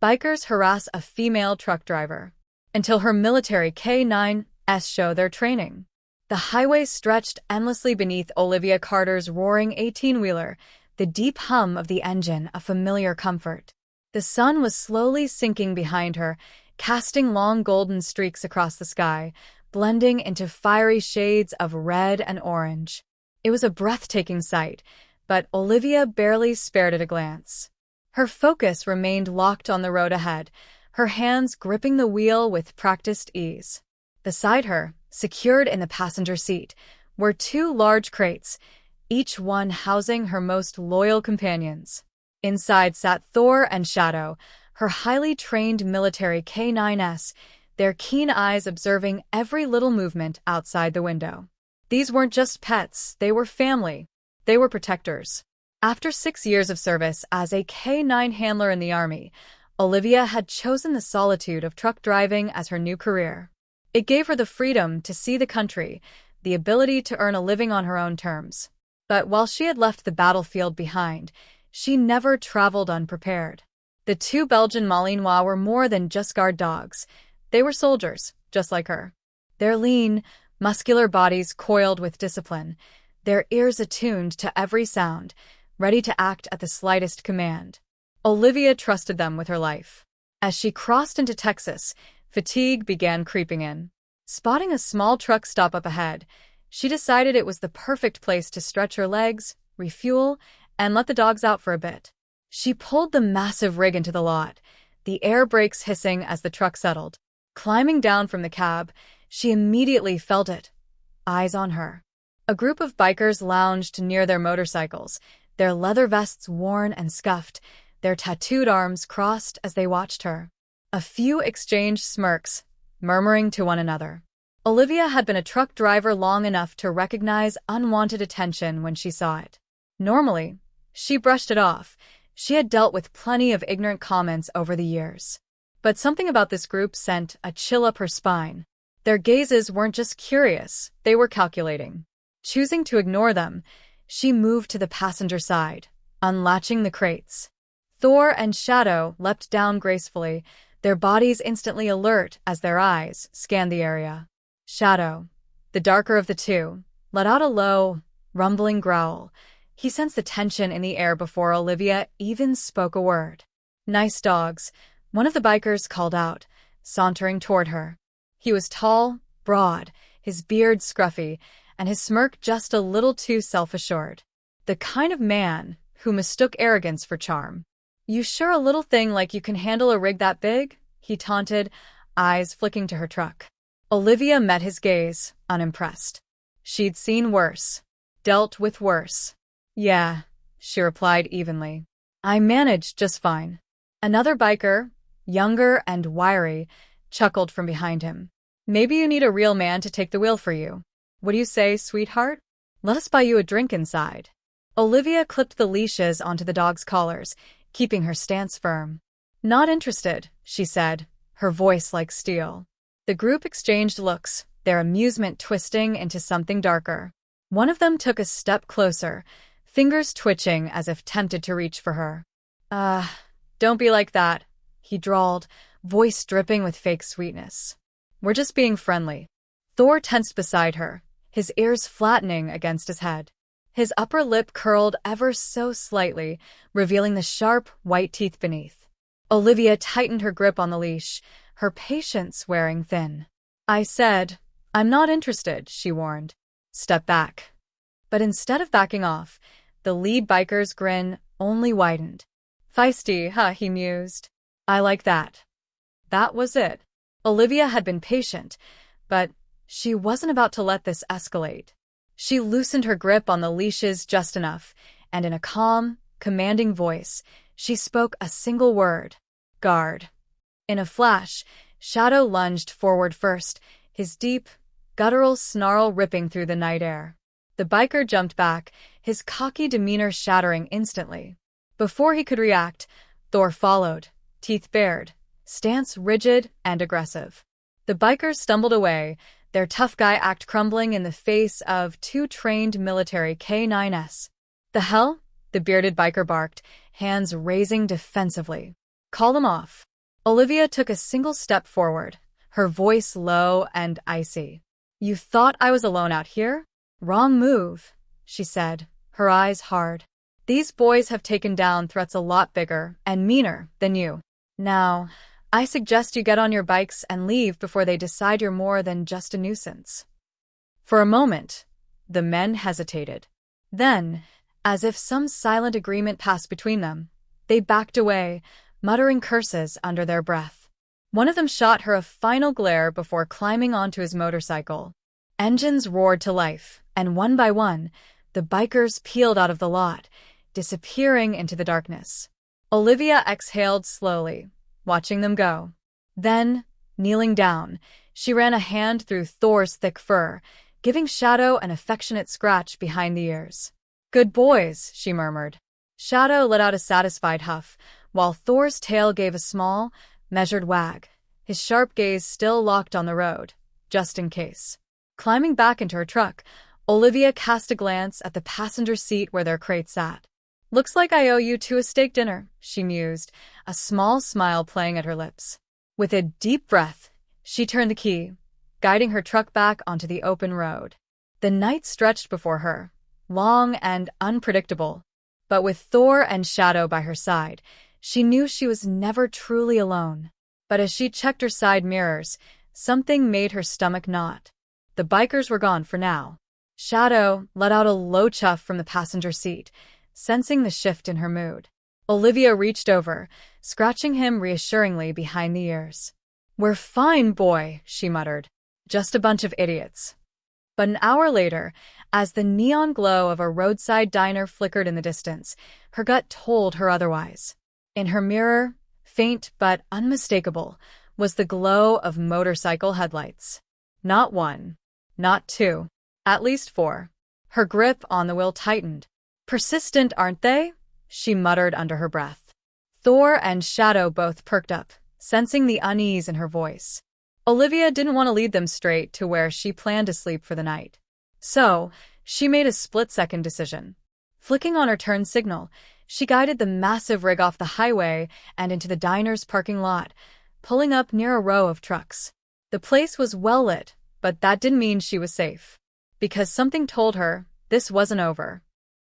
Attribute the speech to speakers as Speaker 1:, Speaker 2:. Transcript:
Speaker 1: Bikers harass a female truck driver until her military K9s show their training. The highway stretched endlessly beneath Olivia Carter's roaring 18-wheeler, the deep hum of the engine a familiar comfort. The sun was slowly sinking behind her, casting long golden streaks across the sky, blending into fiery shades of red and orange. It was a breathtaking sight, but Olivia barely spared it a glance. Her focus remained locked on the road ahead, her hands gripping the wheel with practiced ease. Beside her, secured in the passenger seat, were two large crates, each one housing her most loyal companions. Inside sat Thor and Shadow, her highly trained military K9s, their keen eyes observing every little movement outside the window. These weren't just pets, they were family. They were protectors. After 6 years of service as a K9 handler in the Army, Olivia had chosen the solitude of truck driving as her new career. It gave her the freedom to see the country, the ability to earn a living on her own terms. But while she had left the battlefield behind, she never traveled unprepared. The two Belgian Malinois were more than just guard dogs. They were soldiers, just like her. Their lean, muscular bodies coiled with discipline, their ears attuned to every sound, ready to act at the slightest command. Olivia trusted them with her life. As she crossed into Texas, fatigue began creeping in. Spotting a small truck stop up ahead, she decided it was the perfect place to stretch her legs, refuel, and let the dogs out for a bit. She pulled the massive rig into the lot, the air brakes hissing as the truck settled. Climbing down from the cab, she immediately felt it. Eyes on her. A group of bikers lounged near their motorcycles, their leather vests worn and scuffed, their tattooed arms crossed as they watched her. A few exchanged smirks, murmuring to one another. Olivia had been a truck driver long enough to recognize unwanted attention when she saw it. Normally, she brushed it off. She had dealt with plenty of ignorant comments over the years. But something about this group sent a chill up her spine. Their gazes weren't just curious, they were calculating. Choosing to ignore them, she moved to the passenger side, unlatching the crates. Thor and Shadow leapt down gracefully, their bodies instantly alert as their eyes scanned the area. Shadow, the darker of the two, let out a low, rumbling growl. He sensed the tension in the air before Olivia even spoke a word. "Nice dogs," one of the bikers called out, sauntering toward her. He was tall, broad, his beard scruffy, and his smirk just a little too self-assured. The kind of man who mistook arrogance for charm. "You sure a little thing like you can handle a rig that big?" he taunted, eyes flicking to her truck. Olivia met his gaze, unimpressed. She'd seen worse, dealt with worse. "Yeah," she replied evenly. "I managed just fine." Another biker, younger and wiry, chuckled from behind him. "Maybe you need a real man to take the wheel for you. What do you say, sweetheart? Let us buy you a drink inside." Olivia clipped the leashes onto the dog's collars, keeping her stance firm. "Not interested," she said, her voice like steel. The group exchanged looks, their amusement twisting into something darker. One of them took a step closer, fingers twitching as if tempted to reach for her. Don't be like that," he drawled, voice dripping with fake sweetness. "We're just being friendly." Thor tensed beside her, his ears flattening against his head. His upper lip curled ever so slightly, revealing the sharp, white teeth beneath. Olivia tightened her grip on the leash, her patience wearing thin. "I said, I'm not interested," she warned. "Step back." But instead of backing off, the lead biker's grin only widened. "Feisty, huh?" he mused. "I like that." That was it. Olivia had been patient, but she wasn't about to let this escalate. She loosened her grip on the leashes just enough, and in a calm, commanding voice, she spoke a single word: "Guard." In a flash, Shadow lunged forward first, his deep, guttural snarl ripping through the night air. The biker jumped back, his cocky demeanor shattering instantly. Before he could react, Thor followed, teeth bared, stance rigid and aggressive. The bikers stumbled away, their tough guy act crumbling in the face of two trained military K9s. "The hell?" the bearded biker barked, hands raising defensively. "Call them off." Olivia took a single step forward, her voice low and icy. "You thought I was alone out here? Wrong move," she said, her eyes hard. "These boys have taken down threats a lot bigger and meaner than you. Now, I suggest you get on your bikes and leave before they decide you're more than just a nuisance." For a moment, the men hesitated. Then, as if some silent agreement passed between them, they backed away, muttering curses under their breath. One of them shot her a final glare before climbing onto his motorcycle. Engines roared to life, and one by one, the bikers peeled out of the lot, disappearing into the darkness. Olivia exhaled slowly, watching them go. Then, kneeling down, she ran a hand through Thor's thick fur, giving Shadow an affectionate scratch behind the ears. "Good boys," she murmured. Shadow let out a satisfied huff, while Thor's tail gave a small, measured wag, his sharp gaze still locked on the road, just in case. Climbing back into her truck, Olivia cast a glance at the passenger seat where their crate sat. "Looks like I owe you two a steak dinner," she mused, a small smile playing at her lips. With a deep breath, she turned the key, guiding her truck back onto the open road. The night stretched before her, long and unpredictable, but with Thor and Shadow by her side, she knew she was never truly alone. But as she checked her side mirrors, something made her stomach knot. The bikers were gone for now. Shadow let out a low chuff from the passenger seat, sensing the shift in her mood. Olivia reached over, scratching him reassuringly behind the ears. "We're fine, boy," she muttered. "Just a bunch of idiots." But an hour later, as the neon glow of a roadside diner flickered in the distance, her gut told her otherwise. In her mirror, faint but unmistakable, was the glow of motorcycle headlights. Not one, not two, at least four. Her grip on the wheel tightened. "Persistent, aren't they?" she muttered under her breath. Thor and Shadow both perked up, sensing the unease in her voice. Olivia didn't want to lead them straight to where she planned to sleep for the night. So, she made a split-second decision. Flicking on her turn signal, she guided the massive rig off the highway and into the diner's parking lot, pulling up near a row of trucks. The place was well lit, but that didn't mean she was safe. Because something told her this wasn't over.